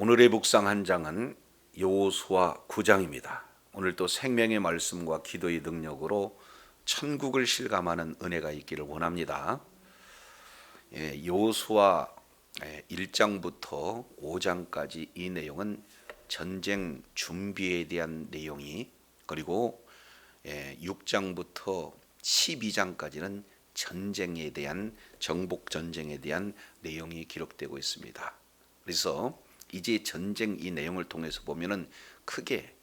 오늘의 묵상 한 장은 여호수아 9장입니다. 오늘 또 생명의 말씀과 기도의 능력으로 천국을 실감하는 은혜가 있기를 원합니다. 여호수아 1장부터 5장까지 이 내용은 전쟁 준비에 대한 내용이, 그리고 6장부터 12장까지는 전쟁에 대한, 정복 전쟁에 대한 내용이 기록되고 있습니다. 그래서 이제 전쟁 이 내용을 통해서 보면은 크게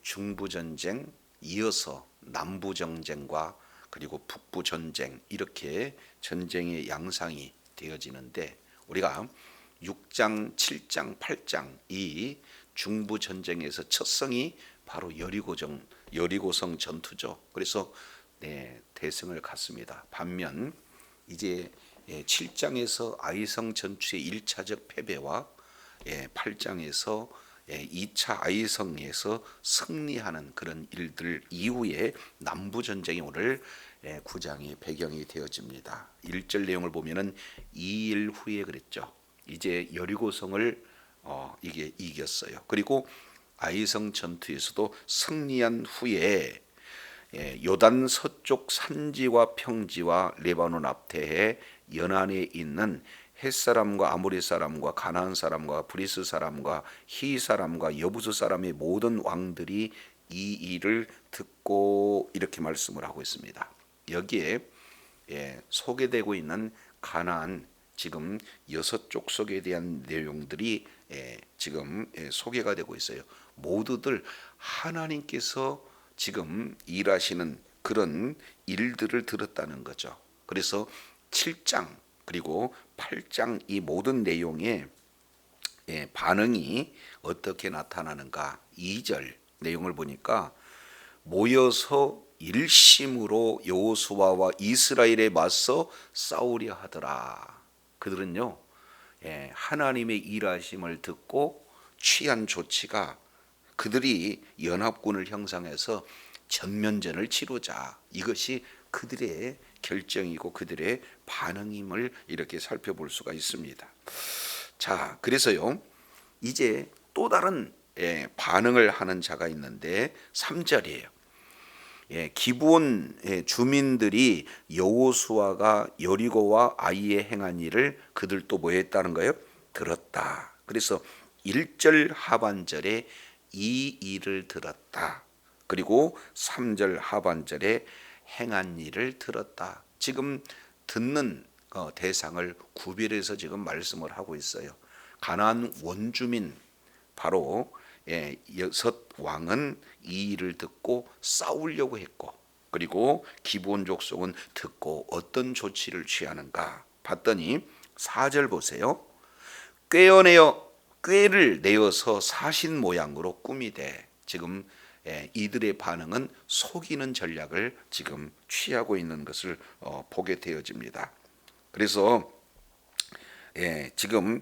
중부 전쟁, 이어서 남부 전쟁과 그리고 북부 전쟁, 이렇게 전쟁의 양상이 되어지는데, 우리가 6장, 7장, 8장 이 중부 전쟁에서 첫 성이 바로 여리고성 전투죠. 그래서 대승을 갔습니다. 반면 이제 7장에서 아이성 전투의 1차적 패배와 8장에서 2차 아이성에서 승리하는 그런 일들 이후에 남부 전쟁이 오늘 9장의 배경이 되어집니다. 1절 내용을 보면은 2일 후에 그랬죠. 이제 여리고성을 이게 이겼어요. 그리고 아이성 전투에서도 승리한 후에 요단 서쪽 산지와 평지와 레바논 앞태에 연안에 있는 헷 사람과 아모리 사람과 가나안 사람과 브리스 사람과 히 사람과 여부수 사람의 모든 왕들이 이 일을 듣고, 이렇게 말씀을 하고 있습니다. 여기에 소개되고 있는 가나안, 지금 6족속에 대한 내용들이 지금 소개가 되고 있어요. 모두들 하나님께서 지금 일하시는 그런 일들을 들었다는 거죠. 그래서 7장 그리고 8장 이 모든 내용의 반응이 어떻게 나타나는가. 2절 내용을 보니까 모여서 일심으로 여호수아와 이스라엘에 맞서 싸우려 하더라. 그들은요, 하나님의 일하심을 듣고 취한 조치가, 그들이 연합군을 형성해서 전면전을 치르자, 이것이 그들의 결정이고 그들의 반응임을 이렇게 살펴볼 수가 있습니다. 자, 그래서요, 이제 또 다른 반응을 하는 자가 있는데 3절이에요. 기브온 주민들이 여호수아가 여리고와 아이에 행한 일을 그들도 뭐 했다는 거예요? 들었다. 그래서 1절 하반절에 이 일을 들었다. 그리고 3절 하반절에 행한 일을 들었다. 지금 듣는 대상을 구별해서 지금 말씀을 하고 있어요. 가나안 원주민, 바로 6왕은 이 일을 듣고 싸우려고 했고, 그리고 기브온 족속은 듣고 어떤 조치를 취하는가 봤더니 4절 보세요. 꾀를 내어서 사신 모양으로 꾸미되, 지금 이들의 반응은 속이는 전략을 지금 취하고 있는 것을 보게 되어집니다. 그래서 지금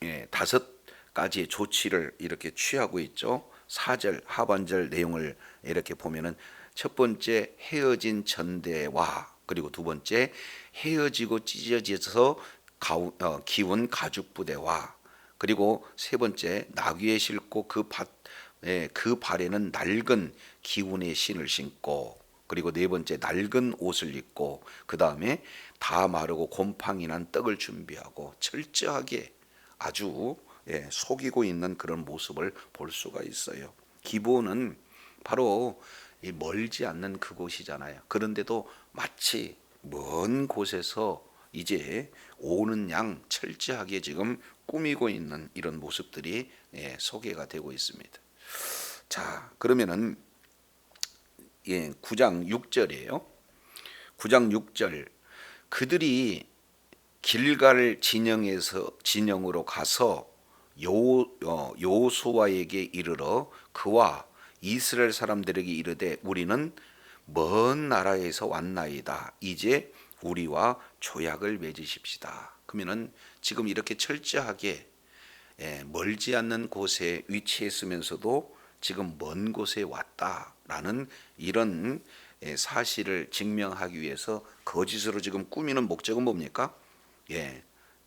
5가지의 조치를 이렇게 취하고 있죠. 4절 하반절 내용을 이렇게 보면은, 첫 번째 헤어진 전대와, 그리고 두 번째 헤어지고 찢어져서 기운 가죽 부대와, 그리고 세 번째 나귀에 싣고 그 발에는 낡은 기운의 신을 신고, 그리고 네 번째 낡은 옷을 입고, 그 다음에 다 마르고 곰팡이 난 떡을 준비하고, 철저하게 아주 속이고 있는 그런 모습을 볼 수가 있어요. 기브온은 바로 멀지 않는 그곳이잖아요. 그런데도 마치 먼 곳에서 이제 오는 양 철저하게 지금 꾸미고 있는 이런 모습들이 소개가 되고 있습니다. 자, 그러면은 9장 6절이에요. 9장 6절, 그들이 길갈 진영으로 가서 여호수아에게 이르러 그와 이스라엘 사람들에게 이르되, 우리는 먼 나라에서 왔나이다. 이제 우리와 조약을 맺으십시다. 그러면은 지금 이렇게 철저하게 멀지 않는 곳에 위치했으면서도 지금 먼 곳에 왔다라는 이런 사실을 증명하기 위해서 거짓으로 지금 꾸미는 목적은 뭡니까?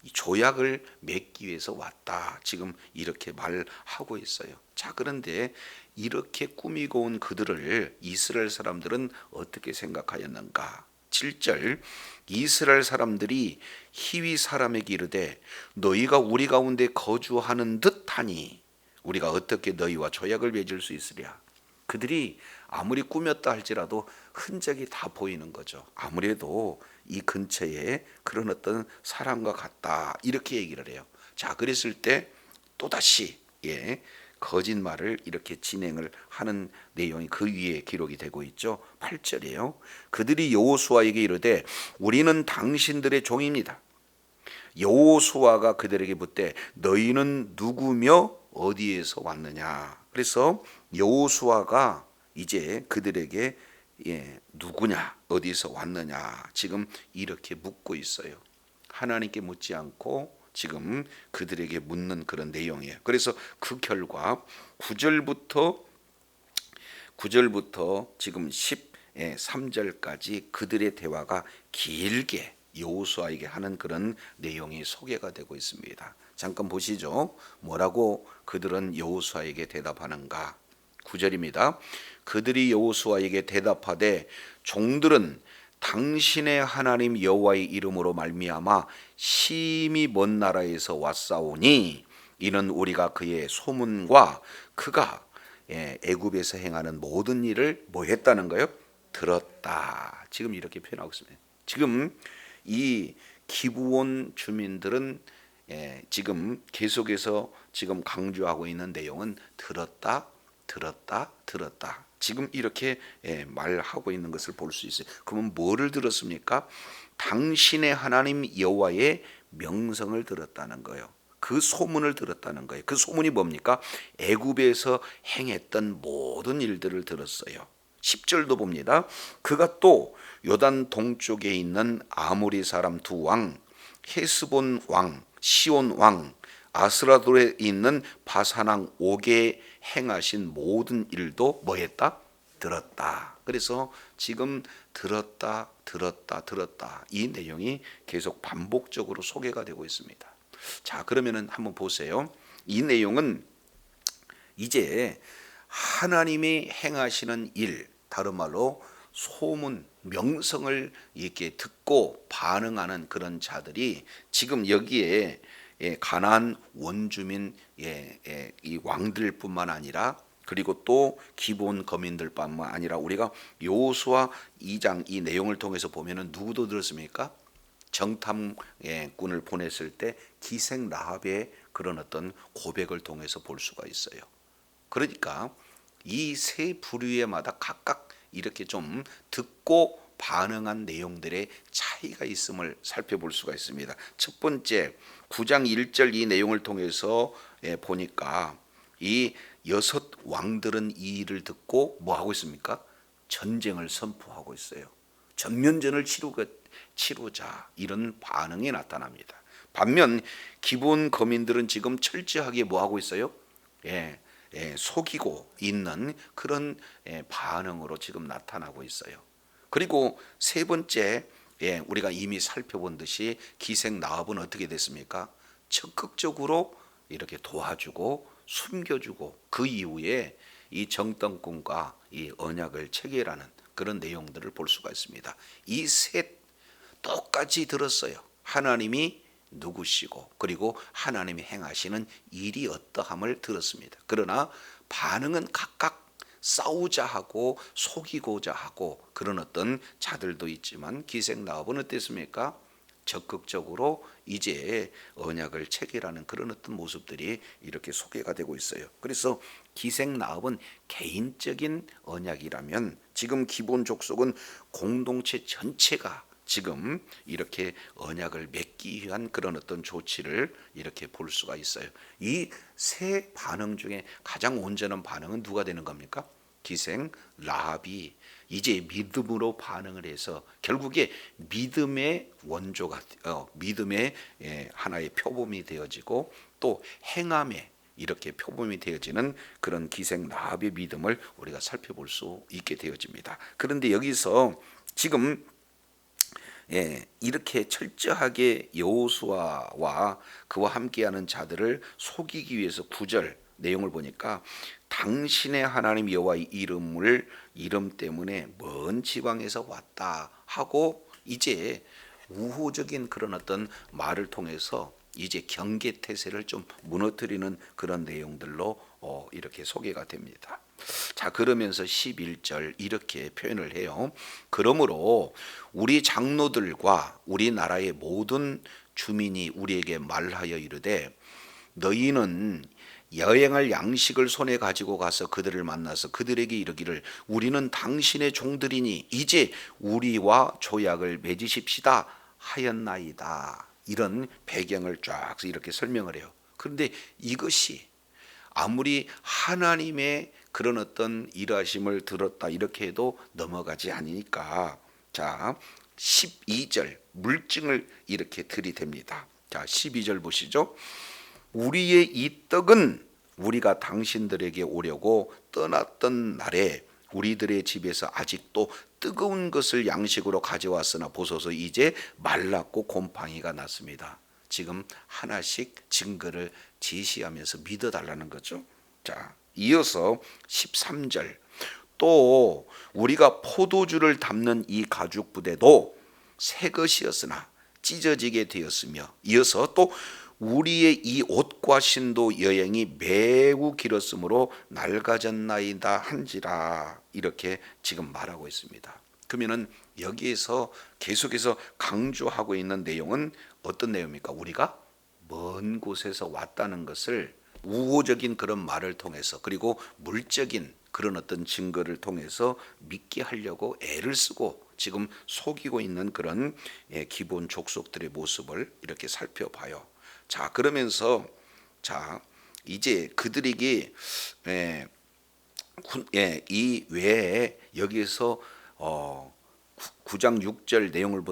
이 조약을 맺기 위해서 왔다. 지금 이렇게 말하고 있어요. 자, 그런데 이렇게 꾸미고 온 그들을 이스라엘 사람들은 어떻게 생각하였는가? 7절, 이스라엘 사람들이 히위 사람에게 이르되 너희가 우리 가운데 거주하는 듯하니 우리가 어떻게 너희와 조약을 맺을 수 있으랴. 그들이 아무리 꾸몄다 할지라도 흔적이 다 보이는 거죠. 아무래도 이 근처에 그런 어떤 사람과 같다, 이렇게 얘기를 해요. 자, 그랬을 때 또다시 거짓말을 이렇게 진행을 하는 내용이 그 위에 기록이 되고 있죠. 8절이에요. 그들이 여호수아에게 이르되 우리는 당신들의 종입니다. 여호수아가 그들에게 묻되 너희는 누구며 어디에서 왔느냐. 그래서 여호수아가 이제 그들에게 누구냐, 어디서 왔느냐, 지금 이렇게 묻고 있어요. 하나님께 묻지 않고 지금 그들에게 묻는 그런 내용이에요. 그래서 그 결과 9절부터 지금 13절까지 그들의 대화가 길게 여호수아에게 하는 그런 내용이 소개가 되고 있습니다. 잠깐 보시죠. 뭐라고 그들은 여호수아에게 대답하는가? 9절입니다. 그들이 여호수아에게 대답하되 종들은 당신의 하나님 여호와의 이름으로 말미암아 심히 먼 나라에서 왔사오니 이는 우리가 그의 소문과 그가 애굽에서 행하는 모든 일을 뭐 했다는 거예요? 들었다. 지금 이렇게 표현하고 있습니다. 지금 이 기브온 주민들은 지금 계속해서 지금 강조하고 있는 내용은 들었다. 지금 이렇게 말하고 있는 것을 볼 수 있어요. 그러면 뭐를 들었습니까? 당신의 하나님 여호와의 명성을 들었다는 거예요. 그 소문을 들었다는 거예요. 그 소문이 뭡니까? 애굽에서 행했던 모든 일들을 들었어요. 10절도 봅니다. 그가 또 요단 동쪽에 있는 아모리 사람 두 왕, 헤스본 왕, 시온 왕, 아스라돌에 있는 바산왕 옥에 행하신 모든 일도 뭐했다? 들었다. 그래서 지금 들었다 이 내용이 계속 반복적으로 소개가 되고 있습니다. 자, 그러면은 한번 보세요. 이 내용은 이제 하나님이 행하시는 일, 다른 말로 소문, 명성을 이렇게 듣고 반응하는 그런 자들이 지금 여기에 가나안 원주민 이 왕들뿐만 아니라 그리고 또 기본 거민들뿐만 아니라 우리가 여호수아 2장 이 내용을 통해서 보면은 누구도 들었습니까? 정탐꾼을 보냈을 때 기생 라합의 그런 어떤 고백을 통해서 볼 수가 있어요. 그러니까 이 세 부류에마다 각각 이렇게 좀 듣고 반응한 내용들의 차이가 있음을 살펴볼 수가 있습니다. 첫 번째 9장 1절 이 내용을 통해서 보니까 이 여섯 왕들은 이 일을 듣고 뭐 하고 있습니까? 전쟁을 선포하고 있어요. 전면전을 치르자 이런 반응이 나타납니다. 반면 기본 거민들은 지금 철저하게 뭐 하고 있어요? 속이고 있는 그런 반응으로 지금 나타나고 있어요. 그리고 세 번째, 우리가 이미 살펴본 듯이 기생 라합은 어떻게 됐습니까? 적극적으로 이렇게 도와주고 숨겨주고 그 이후에 이 정탐꾼과 이 언약을 체결하는 그런 내용들을 볼 수가 있습니다. 이 셋 똑같이 들었어요. 하나님이 누구시고 그리고 하나님이 행하시는 일이 어떠함을 들었습니다. 그러나 반응은 각각 싸우자 하고 속이고자 하고 그런 어떤 자들도 있지만 기생 라합은 어땠습니까? 적극적으로 이제 언약을 체결하는 그런 어떤 모습들이 이렇게 소개가 되고 있어요. 그래서 기생 라합은 개인적인 언약이라면 지금 기본 족속은 공동체 전체가 지금 이렇게 언약을 맺기 위한 그런 어떤 조치를 이렇게 볼 수가 있어요. 이 세 반응 중에 가장 온전한 반응은 누가 되는 겁니까? 기생 라합이 이제 믿음으로 반응을 해서 결국에 믿음의 원조가 믿음의 하나의 표범이 되어지고 또 행함의 이렇게 표범이 되어지는 그런 기생 라합의 믿음을 우리가 살펴볼 수 있게 되어집니다. 그런데 여기서 지금 이렇게 철저하게 여호수아와 그와 함께하는 자들을 속이기 위해서 9절 내용을 보니까 당신의 하나님 여호와의 이름 때문에 먼 지방에서 왔다 하고 이제 우호적인 그런 어떤 말을 통해서 이제 경계태세를 좀 무너뜨리는 그런 내용들로 이렇게 소개가 됩니다. 자, 그러면서 11절 이렇게 표현을 해요. 그러므로 우리 장로들과 우리나라의 모든 주민이 우리에게 말하여 이르되 너희는 여행할 양식을 손에 가지고 가서 그들을 만나서 그들에게 이르기를 우리는 당신의 종들이니 이제 우리와 조약을 맺으십시다 하였나이다. 이런 배경을 쫙 이렇게 설명을 해요. 그런데 이것이 아무리 하나님의 그런 어떤 일하심을 들었다 이렇게 해도 넘어가지 않으니까 자 12절 물증을 이렇게 들이댑니다. 자 12절 보시죠. 우리의 이 떡은 우리가 당신들에게 오려고 떠났던 날에 우리들의 집에서 아직도 뜨거운 것을 양식으로 가져왔으나 보소서 이제 말랐고 곰팡이가 났습니다. 지금 하나씩 증거를 제시하면서 믿어달라는 거죠. 자, 이어서 13절 또 우리가 포도주를 담는 이 가죽 부대도 새 것이었으나 찢어지게 되었으며 이어서 또 우리의 이 옷과 신도 여행이 매우 길었으므로 낡아졌나이다 한지라 이렇게 지금 말하고 있습니다. 그러면은 여기에서 계속해서 강조하고 있는 내용은 어떤 내용입니까? 우리가 먼 곳에서 왔다는 것을 우호적인 그런 말을 통해서 그리고 물적인 그런 어떤 증거를 통해서 믿게 하려고 애를 쓰고 지금 속이고 있는 그런 기본 족속들의 모습을 이렇게 살펴봐요. 자, 그러면서 자 이제 그들에게 이 외에 여기에서 9장 6절 내용을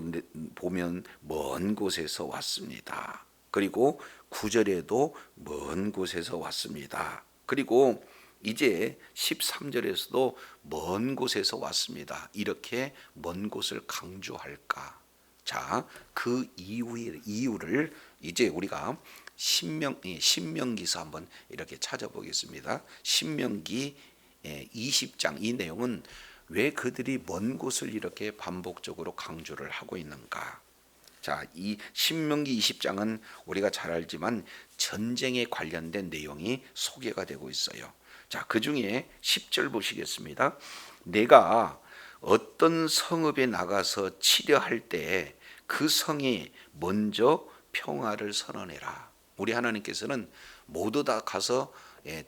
보면 먼 곳에서 왔습니다. 그리고 9절에도 먼 곳에서 왔습니다. 그리고 이제 13절에서도 먼 곳에서 왔습니다. 이렇게 먼 곳을 강조할까? 자, 그 이유를 이제 우리가 신명기서 한번 이렇게 찾아보겠습니다. 신명기 20장 이 내용은 왜 그들이 먼 곳을 이렇게 반복적으로 강조를 하고 있는가? 자, 이 신명기 20장은 우리가 잘 알지만 전쟁에 관련된 내용이 소개가 되고 있어요. 자, 그 중에 10절 보시겠습니다. 내가 어떤 성읍에 나가서 치려할 때 그 성이 먼저 평화를 선언해라. 우리 하나님께서는 모두 다 가서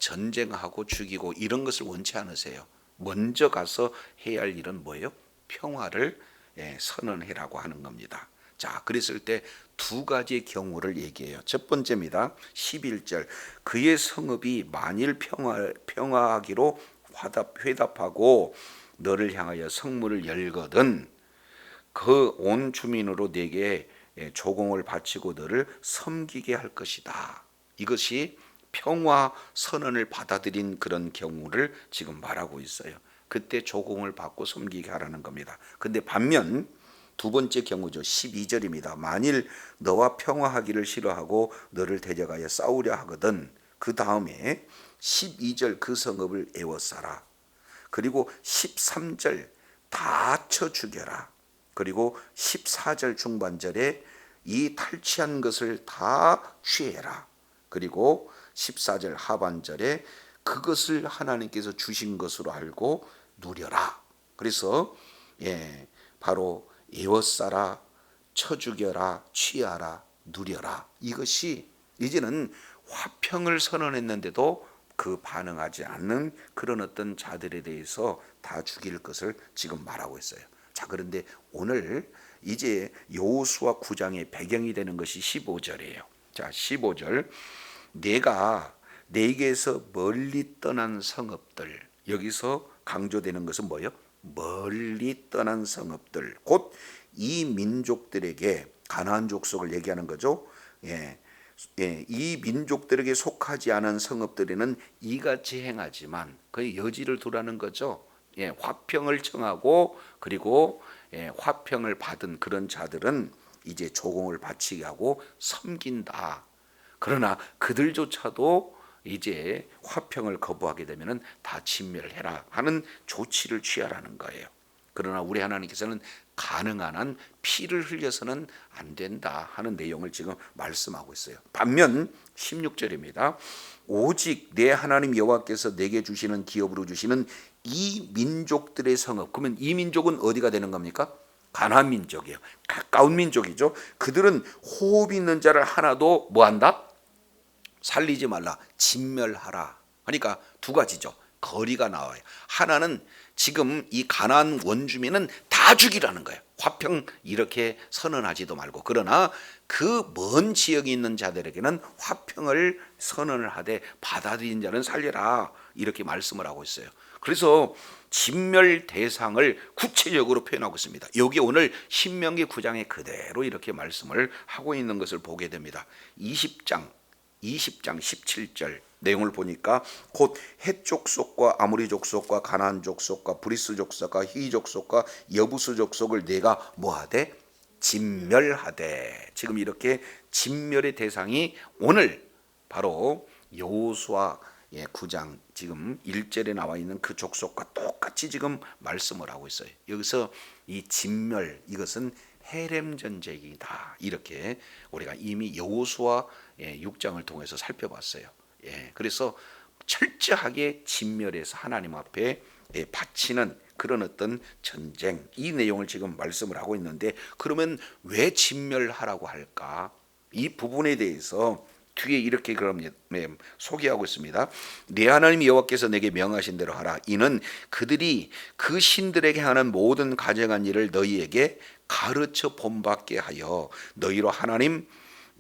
전쟁하고 죽이고 이런 것을 원치 않으세요. 먼저 가서 해야 할 일은 뭐예요? 평화를 선언해라고 하는 겁니다. 자, 그랬을 때 두 가지의 경우를 얘기해요. 첫 번째입니다. 11절 그의 성읍이 만일 평화하기로 회답하고 너를 향하여 성문을 열거든 그 온 주민으로 내게 조공을 바치고 너를 섬기게 할 것이다. 이것이 평화 선언을 받아들인 그런 경우를 지금 말하고 있어요. 그때 조공을 받고 섬기게 하라는 겁니다. 근데 반면 두 번째 경우죠. 12절입니다. 만일 너와 평화하기를 싫어하고 너를 대적하여 싸우려 하거든 그 다음에 12절 그 성읍을 애워싸라. 그리고 13절 다 쳐 죽여라. 그리고 14절 중반절에 이 탈취한 것을 다 취해라. 그리고 14절 하반절에 그것을 하나님께서 주신 것으로 알고 누려라. 그래서 바로 애워싸라, 쳐 죽여라, 취하라, 누려라. 이것이 이제는 화평을 선언했는데도 그 반응하지 않는 그런 어떤 자들에 대해서 다 죽일 것을 지금 말하고 있어요. 자, 그런데 오늘 이제 여호수아 9장의 배경이 되는 것이 15절이에요. 자, 15절 내가 내게서 멀리 떠난 성읍들 여기서 강조되는 것은 뭐예요? 멀리 떠난 성읍들 곧 이 민족들에게 가나안 족속을 얘기하는 거죠. 이 민족들에게 속하지 않은 성읍들에는 이같이 행하지만 거의 여지를 두라는 거죠. 화평을 청하고 그리고 화평을 받은 그런 자들은 이제 조공을 바치게 하고 섬긴다. 그러나 그들조차도 이제 화평을 거부하게 되면은 다 진멸해라 하는 조치를 취하라는 거예요. 그러나 우리 하나님께서는 가능한 한 피를 흘려서는 안 된다 하는 내용을 지금 말씀하고 있어요. 반면 16절입니다. 오직 내 하나님 여호와께서 내게 주시는 기업으로 주시는 이 민족들의 성읍. 그러면 이 민족은 어디가 되는 겁니까? 가나안 민족이에요. 가까운 민족이죠. 그들은 호흡 있는 자를 하나도 뭐한다? 살리지 말라. 진멸하라. 그러니까 두 가지죠. 거리가 나와요. 하나는 지금 이 가나안 원주민은 다 죽이라는 거예요. 화평 이렇게 선언하지도 말고. 그러나 그 먼 지역에 있는 자들에게는 화평을 선언을 하되 받아들인 자는 살려라. 이렇게 말씀을 하고 있어요. 그래서 진멸 대상을 구체적으로 표현하고 있습니다. 여기 오늘 신명기 9장에 그대로 이렇게 말씀을 하고 있는 것을 보게 됩니다. 20장 17절 내용을 보니까 곧 헷 족속과 아모리 족속과 가나안 족속과 브리스 족속과 히위 족속과 여부스 족속을 내가 뭐하되 진멸하되. 지금 이렇게 진멸의 대상이 오늘 바로 여호수아 9장 지금 1절에 나와 있는 그 족속과 똑같이 지금 말씀을 하고 있어요. 여기서 이 진멸, 이것은 헤렘 전쟁이다. 이렇게 우리가 이미 여호수아 6장을 통해서 살펴봤어요. 그래서 철저하게 진멸해서 하나님 앞에 바치는 그런 어떤 전쟁, 이 내용을 지금 말씀을 하고 있는데, 그러면 왜 진멸하라고 할까? 이 부분에 대해서 뒤에 이렇게 그럼 소개하고 있습니다. 내 하나님 여호와께서 내게 명하신 대로 하라. 이는 그들이 그 신들에게 하는 모든 가증한 일을 너희에게 가르쳐 본받게 하여 너희로 하나님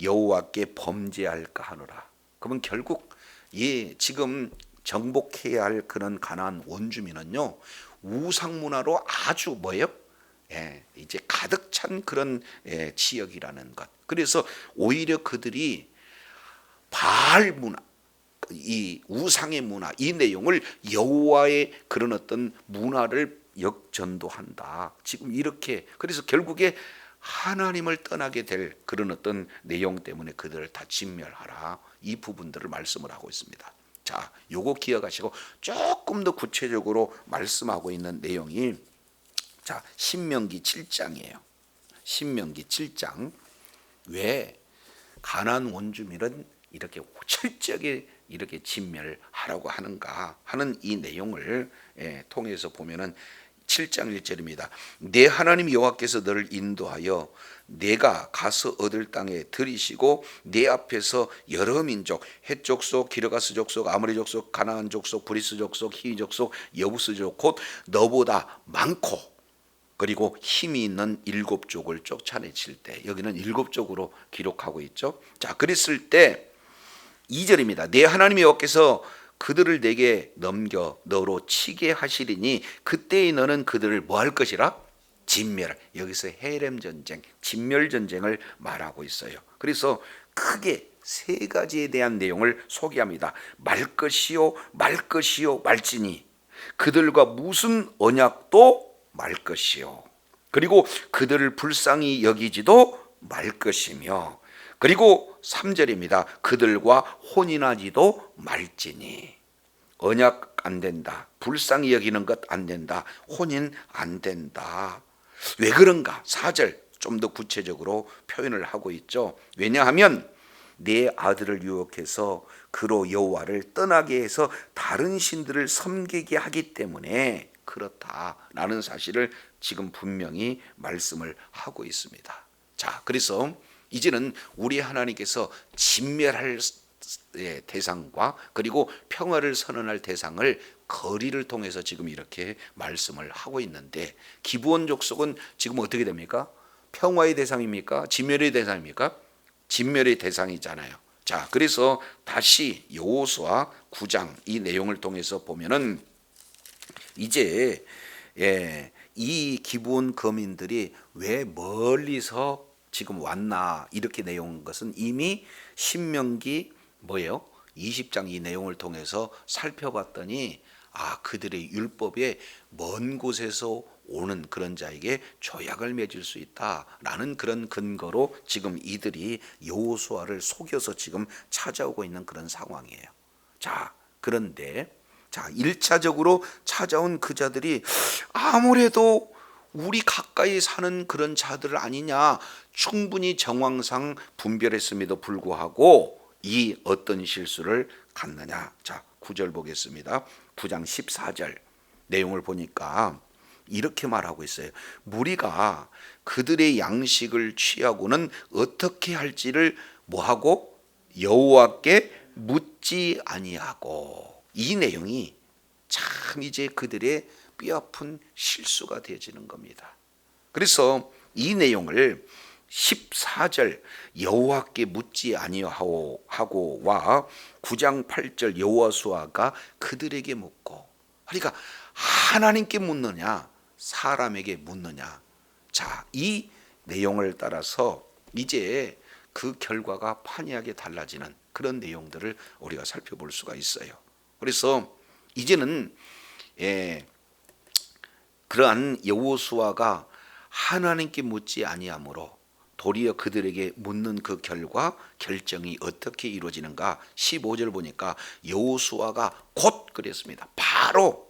여호와께 범죄할까 하노라. 그러면 결국 지금 정복해야 할 그런 가나안 원주민은요, 우상 문화로 아주 뭐예요? 이제 가득 찬 그런 지역이라는 것. 그래서 오히려 그들이 바알 문화, 이 우상의 문화, 이 내용을 여호와의 그런 어떤 문화를 역전도한다. 지금 이렇게, 그래서 결국에 하나님을 떠나게 될 그런 어떤 내용 때문에 그들을 다 진멸하라. 이 부분들을 말씀을 하고 있습니다. 자, 요거 기억하시고 조금 더 구체적으로 말씀하고 있는 내용이 자, 신명기 7장이에요. 신명기 7장. 왜 가나안 원주민은 이렇게 철저하게 이렇게 진멸하라고 하는가 하는 이 내용을 통해서 보면은 7장 1절입니다. 내 하나님 여호와께서 너를 인도하여 내가 가서 얻을 땅에 들이시고 내 앞에서 여러 민족, 헷 족속, 기르가스 족속, 아모리 족속, 가나안 족속, 브리스 족속, 히위 족속, 여부스 족, 곧 너보다 많고 그리고 힘이 있는 7족을 쫓아내칠 때, 여기는 7족으로 기록하고 있죠. 자, 그랬을 때 2절입니다. 내 하나님 여호와께서 그들을 내게 넘겨 너로 치게 하시리니 그때에 너는 그들을 뭐 할 것이라? 진멸. 여기서 헤렘 전쟁, 진멸 전쟁을 말하고 있어요. 그래서 크게 세 가지에 대한 내용을 소개합니다. 말 것이요, 말 것이요, 말지니 그들과 무슨 언약도 말 것이요, 그리고 그들을 불쌍히 여기지도 말 것이며, 그리고 3절입니다. 그들과 혼인하지도 말지니. 언약 안 된다, 불쌍히 여기는 것 안 된다, 혼인 안 된다. 왜 그런가? 4절 좀 더 구체적으로 표현을 하고 있죠. 왜냐하면 내 아들을 유혹해서 그로 여호와를 떠나게 해서 다른 신들을 섬기게 하기 때문에 그렇다라는 사실을 지금 분명히 말씀을 하고 있습니다. 자, 그래서 이제는 우리 하나님께서 진멸할 대상과 그리고 평화를 선언할 대상을 거리를 통해서 지금 이렇게 말씀을 하고 있는데, 기브온 족속은 지금 어떻게 됩니까? 평화의 대상입니까? 진멸의 대상입니까? 진멸의 대상이잖아요. 자, 그래서 다시 여호수아 9장 이 내용을 통해서 보면은 이제 이 기브온 거민들이 왜 멀리서 지금 왔나, 이렇게 내용 것은 이미 신명기 뭐예요? 20장 이 내용을 통해서 살펴봤더니 그들의 율법에 먼 곳에서 오는 그런 자에게 조약을 맺을 수 있다라는 그런 근거로 지금 이들이 여호수아를 속여서 지금 찾아오고 있는 그런 상황이에요. 자, 그런데 1차적으로 찾아온 그 자들이 아무래도 우리 가까이 사는 그런 자들 아니냐, 충분히 정황상 분별했음에도 불구하고 이 어떤 실수를 갖느냐. 자, 9절 보겠습니다. 9장 14절 내용을 보니까 이렇게 말하고 있어요. 무리가 그들의 양식을 취하고는 어떻게 할지를 뭐하고 여호와께 묻지 아니하고. 이 내용이 참 이제 그들의 뼈아픈 실수가 되어지는 겁니다. 그래서 이 내용을 14절 여호와께 묻지 아니하고와 9장 8절 여호수아가 그들에게 묻고, 그러니까 하나님께 묻느냐 사람에게 묻느냐. 자, 이 내용을 따라서 이제 그 결과가 판이하게 달라지는 그런 내용들을 우리가 살펴볼 수가 있어요. 그래서 이제는 그러한 여호수아가 하나님께 묻지 아니하므로 도리어 그들에게 묻는 그 결과 결정이 어떻게 이루어지는가. 15절 보니까 여호수아가 곧 그랬습니다. 바로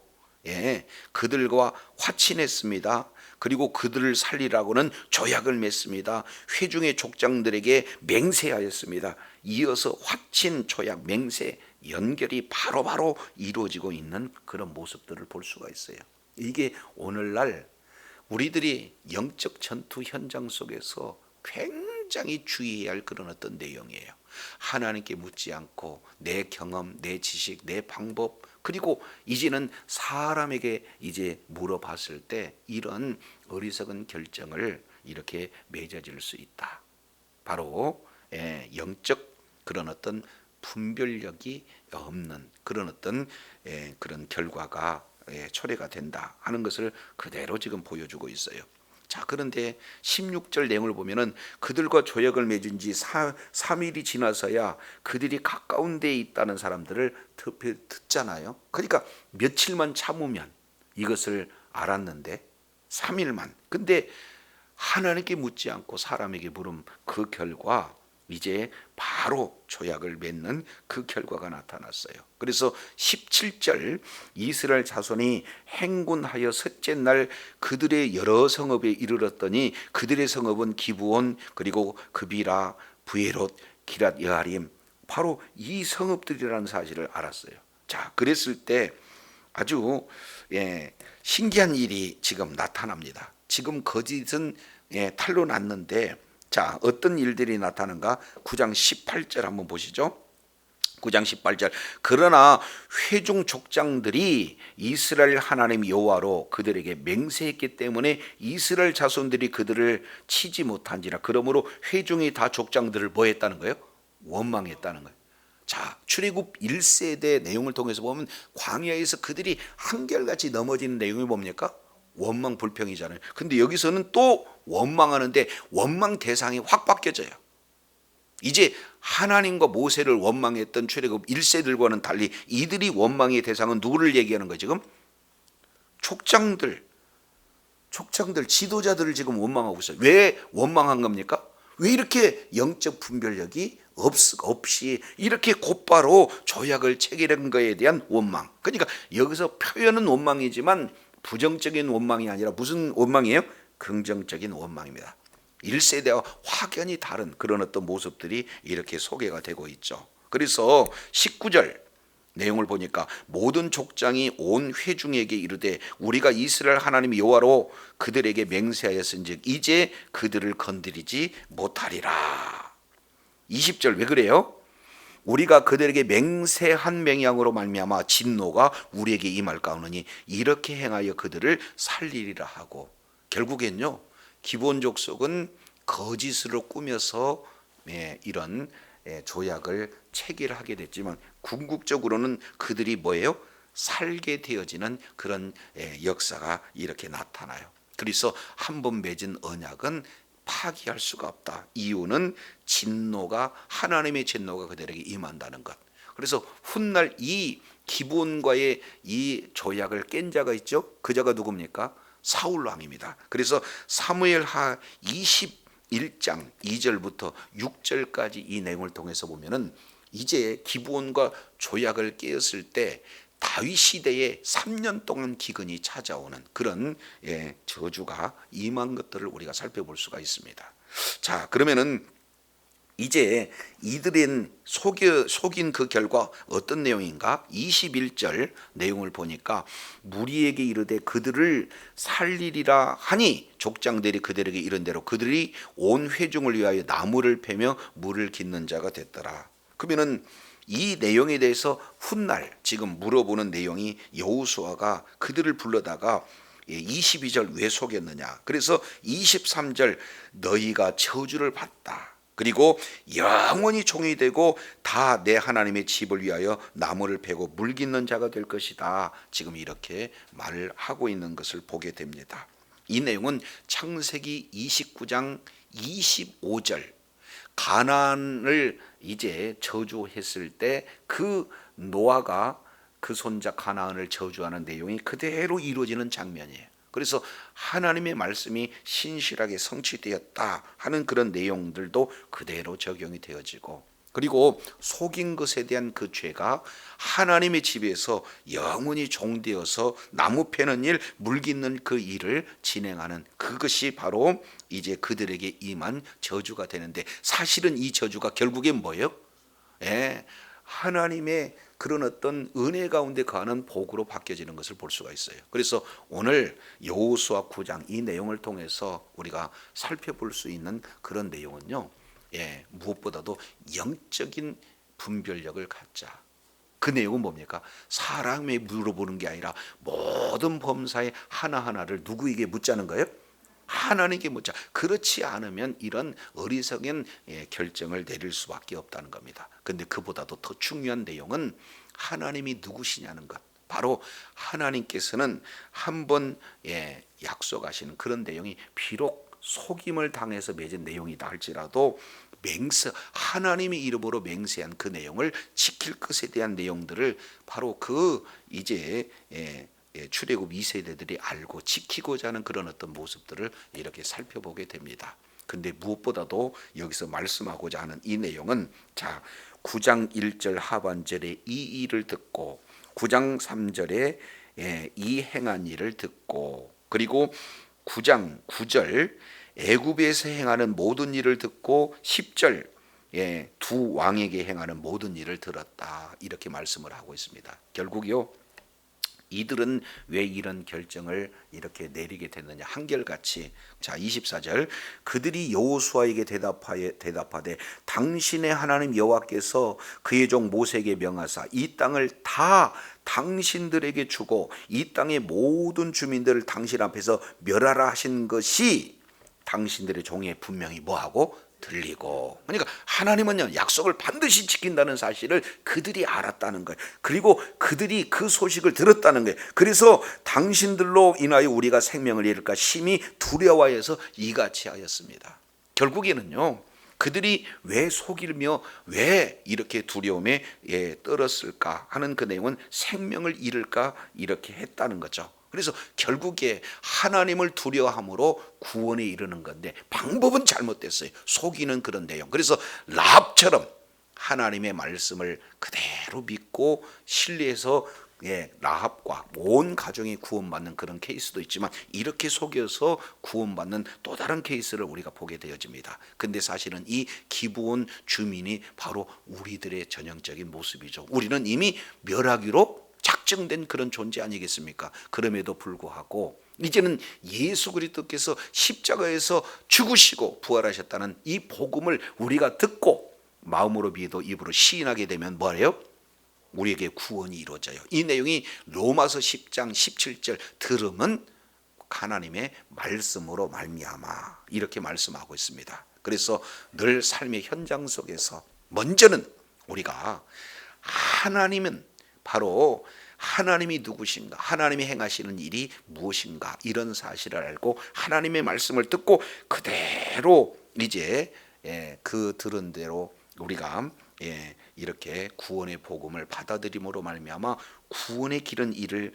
그들과 화친했습니다. 그리고 그들을 살리라고는 조약을 맺습니다. 회중의 족장들에게 맹세하였습니다. 이어서 화친, 조약, 맹세 연결이 바로바로 이루어지고 있는 그런 모습들을 볼 수가 있어요. 이게 오늘날 우리들이 영적 전투 현장 속에서 굉장히 주의해야 할 그런 어떤 내용이에요. 하나님께 묻지 않고 내 경험, 내 지식, 내 방법, 그리고 이제는 사람에게 이제 물어봤을 때 이런 어리석은 결정을 이렇게 맺어질 수 있다. 바로 영적 그런 어떤 분별력이 없는 그런 어떤 그런 결과가 초래가 된다 하는 것을 그대로 지금 보여주고 있어요. 자, 그런데 16절 내용을 보면은 그들과 조약을 맺은 지 3일이 지나서야 그들이 가까운 데에 있다는 사람들을 듣잖아요. 그러니까 며칠만 참으면 이것을 알았는데 3일만. 근데 하나님께 묻지 않고 사람에게 물은 그 결과 이제 바로 조약을 맺는 그 결과가 나타났어요. 그래서 17절 이스라엘 자손이 행군하여 셋째 날 그들의 여러 성읍에 이르렀더니 그들의 성읍은 기브온, 그리고 그비라, 부에롯, 기랏 여아림, 바로 이 성읍들이라는 사실을 알았어요. 자, 그랬을 때 아주 신기한 일이 지금 나타납니다. 지금 거짓은 탈로 났는데, 자, 어떤 일들이 나타나는가? 9장 18절 한번 보시죠. 9장 18절 그러나 회중 족장들이 이스라엘 하나님 여호와로 그들에게 맹세했기 때문에 이스라엘 자손들이 그들을 치지 못한지라. 그러므로 회중이 다 족장들을 뭐 했다는 거예요? 원망했다는 거예요. 자, 출애굽 1세대 내용을 통해서 보면 광야에서 그들이 한결같이 넘어지는 내용이 뭡니까? 원망 불평이잖아요. 근데 여기서는 또 원망하는데 원망 대상이 확 바뀌어져요. 이제 하나님과 모세를 원망했던 출애굽 1세들과는 달리 이들이 원망의 대상은 누구를 얘기하는 거예요? 지금 족장들 지도자들을 지금 원망하고 있어요. 왜 원망한 겁니까? 왜 이렇게 영적 분별력이 없이 이렇게 곧바로 조약을 체결한 거에 대한 원망. 그러니까 여기서 표현은 원망이지만 부정적인 원망이 아니라 무슨 원망이에요? 긍정적인 원망입니다. 1세대와 확연히 다른 그런 어떤 모습들이 이렇게 소개가 되고 있죠. 그래서 19절 내용을 보니까 모든 족장이 온 회중에게 이르되 우리가 이스라엘 하나님 여호와로 그들에게 맹세하였은즉 이제 그들을 건드리지 못하리라. 20절 왜 그래요? 우리가 그들에게 맹세한 맹약으로 말미암아 진노가 우리에게 임할까 하느니 이렇게 행하여 그들을 살리리라 하고. 결국엔요, 기본 족속은 거짓으로 꾸며서 이런 조약을 체결하게 됐지만 궁극적으로는 그들이 뭐예요? 살게 되어지는 그런 역사가 이렇게 나타나요. 그래서 한번 맺은 언약은 파기할 수가 없다. 이유는 진노가, 하나님의 진노가 그들에게 임한다는 것. 그래서 훗날 이 기브온과의 이 조약을 깬 자가 있죠. 그 자가 누굽니까? 사울 왕입니다. 그래서 사무엘하 21장 2절부터 6절까지 이 내용을 통해서 보면은 이제 기브온과 조약을 깨었을 때 다윗 시대에 3년 동안 기근이 찾아오는 그런 저주가 임한 것들을 우리가 살펴볼 수가 있습니다. 자, 그러면은 이제 이들은 속인 그 결과 어떤 내용인가? 21절 내용을 보니까 무리에게 이르되 그들을 살리리라 하니 족장들이 그들에게 이른 대로 그들이 온 회중을 위하여 나무를 패며 물을 깃는 자가 됐더라. 그러면은 이 내용에 대해서 훗날 지금 물어보는 내용이 여호수아가 그들을 불러다가 22절 왜 속였느냐? 그래서 23절 너희가 저주를 받다. 그리고 영원히 종이 되고 다 내 하나님의 집을 위하여 나무를 베고 물 깃는 자가 될 것이다. 지금 이렇게 말을 하고 있는 것을 보게 됩니다. 이 내용은 창세기 29장 25절 가나안을 이제 저주했을 때 그 노아가 그 손자 가나안을 저주하는 내용이 그대로 이루어지는 장면이에요. 그래서 하나님의 말씀이 신실하게 성취되었다 하는 그런 내용들도 그대로 적용이 되어지고, 그리고 속인 것에 대한 그 죄가 하나님의 집에서 영원히 종되어서 나무 패는 일, 물 깃는 그 일을 진행하는 그것이 바로 이제 그들에게 임한 저주가 되는데, 사실은 이 저주가 결국엔 뭐예요? 하나님의 그런 어떤 은혜 가운데 거하는 복으로 바뀌어지는 것을 볼 수가 있어요. 그래서 오늘 여호수아 9장 이 내용을 통해서 우리가 살펴볼 수 있는 그런 내용은요, 무엇보다도 영적인 분별력을 갖자. 그 내용은 뭡니까? 사람에 물어보는 게 아니라 모든 범사의 하나하나를 누구에게 묻자는 거예요? 하나님께 묻자. 그렇지 않으면 이런 어리석은 결정을 내릴 수밖에 없다는 겁니다. 그런데 그보다도 더 중요한 내용은 하나님이 누구시냐는 것. 바로 하나님께서는 한번 약속하시는 그런 내용이 비록 속임을 당해서 맺은 내용이다 할지라도 하나님의 이름으로 맹세한 그 내용을 지킬 것에 대한 내용들을 바로 그 이제 출애굽 2세대들이 알고 지키고자 하는 그런 어떤 모습들을 이렇게 살펴보게 됩니다. 근데 무엇보다도 여기서 말씀하고자 하는 이 내용은, 자, 9장 1절 하반절에 이 일을 듣고 9장 3절에 이 행한 일을 듣고, 그리고 9장 9절 애굽에서 행하는 모든 일을 듣고 10절 두 왕에게 행하는 모든 일을 들었다. 이렇게 말씀을 하고 있습니다. 결국요, 이들은 왜 이런 결정을 이렇게 내리게 됐느냐? 한결같이, 자, 24절 그들이 여호수아에게 대답하되 당신의 하나님 여호와께서 그의 종 모세에게 명하사 이 땅을 다 당신들에게 주고 이 땅의 모든 주민들을 당신 앞에서 멸하라 하신 것이 당신들의 종에 분명히 뭐하고 들리고, 그러니까 하나님은요 약속을 반드시 지킨다는 사실을 그들이 알았다는 거예요. 그리고 그들이 그 소식을 들었다는 거예요. 그래서 당신들로 인하여 우리가 생명을 잃을까 심히 두려워해서 이같이 하였습니다. 결국에는요, 그들이 왜 속이며 왜 이렇게 두려움에 떨었을까 하는 그 내용은 생명을 잃을까 이렇게 했다는 거죠. 그래서 결국에 하나님을 두려워함으로 구원에 이르는 건데 방법은 잘못됐어요. 속이는 그런 내용. 그래서 라합처럼 하나님의 말씀을 그대로 믿고 신뢰해서 라합과 온 가정이 구원받는 그런 케이스도 있지만, 이렇게 속여서 구원받는 또 다른 케이스를 우리가 보게 되어집니다. 근데 사실은 이 기브온 주민이 바로 우리들의 전형적인 모습이죠. 우리는 이미 멸하기로 작정된 그런 존재 아니겠습니까? 그럼에도 불구하고 이제는 예수 그리스도께서 십자가에서 죽으시고 부활하셨다는 이 복음을 우리가 듣고 마음으로 믿어 입으로 시인하게 되면 뭐예요? 우리에게 구원이 이루어져요. 이 내용이 로마서 10장 17절 들으면 하나님의 말씀으로 말미암아 이렇게 말씀하고 있습니다. 그래서 늘 삶의 현장 속에서 먼저는 우리가 하나님은 바로 하나님이 누구신가, 하나님이 행하시는 일이 무엇인가, 이런 사실을 알고 하나님의 말씀을 듣고 그대로 이제 그 들은 대로 우리가 이렇게 구원의 복음을 받아들임으로 말미암아 구원의 길은 이를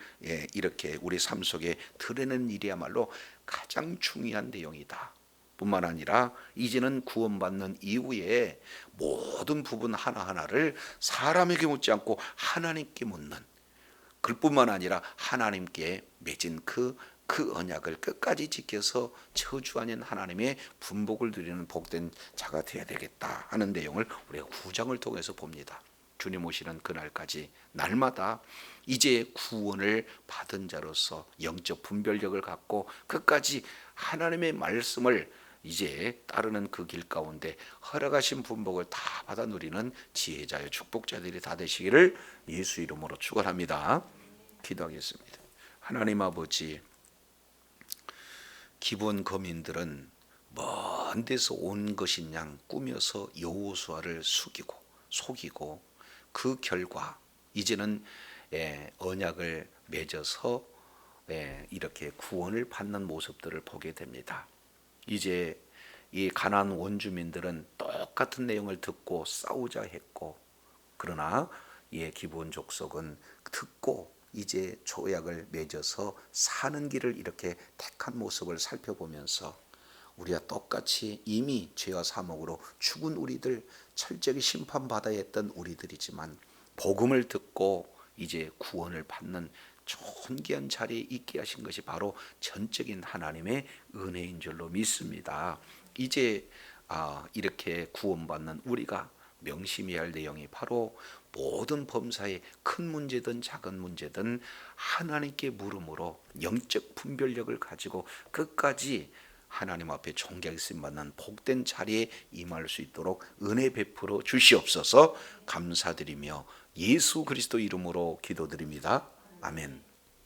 이렇게 우리 삶 속에 드러내는 일이야말로 가장 중요한 내용이다. 뿐만 아니라 이제는 구원받는 이후에 모든 부분 하나하나를 사람에게 묻지 않고 하나님께 묻는, 그뿐만 아니라 하나님께 맺은 그 언약을 끝까지 지켜서 저주 아닌 하나님의 분복을 누리는 복된 자가 되어야 되겠다 하는 내용을 우리가 9장을 통해서 봅니다. 주님 오시는 그날까지 날마다 이제 구원을 받은 자로서 영적 분별력을 갖고 끝까지 하나님의 말씀을 이제 따르는 그 길 가운데 허락하신 분복을 다 받아 누리는 지혜자여 축복자들이 다 되시기를 예수 이름으로 축원합니다. 기도하겠습니다. 하나님 아버지, 기본 거민들은 먼 데서 온 것인 양 꾸며서 여호수아를 속이고 그 결과 이제는 언약을 맺어서 이렇게 구원을 받는 모습들을 보게 됩니다. 이제 이 가나안 원주민들은 똑같은 내용을 듣고 싸우자 했고, 그러나 기본 족속은 듣고 이제 조약을 맺어서 사는 길을 이렇게 택한 모습을 살펴보면서 우리가 똑같이 이미 죄와 사목으로 죽은 우리들, 철저히 심판받아야 했던 우리들이지만 복음을 듣고 이제 구원을 받는 존귀한 자리에 있게 하신 것이 바로 전적인 하나님의 은혜인 줄로 믿습니다. 이제 이렇게 구원받는 우리가 명심해야 할 내용이 바로 모든 범사에 큰 문제든 작은 문제든 하나님께 물음으로 영적 분별력을 가지고 끝까지 하나님 앞에 존귀하게 쓰임받는 복된 자리에 임할 수 있도록 은혜 베풀어 주시옵소서. 감사드리며 예수 그리스도 이름으로 기도드립니다. 아멘.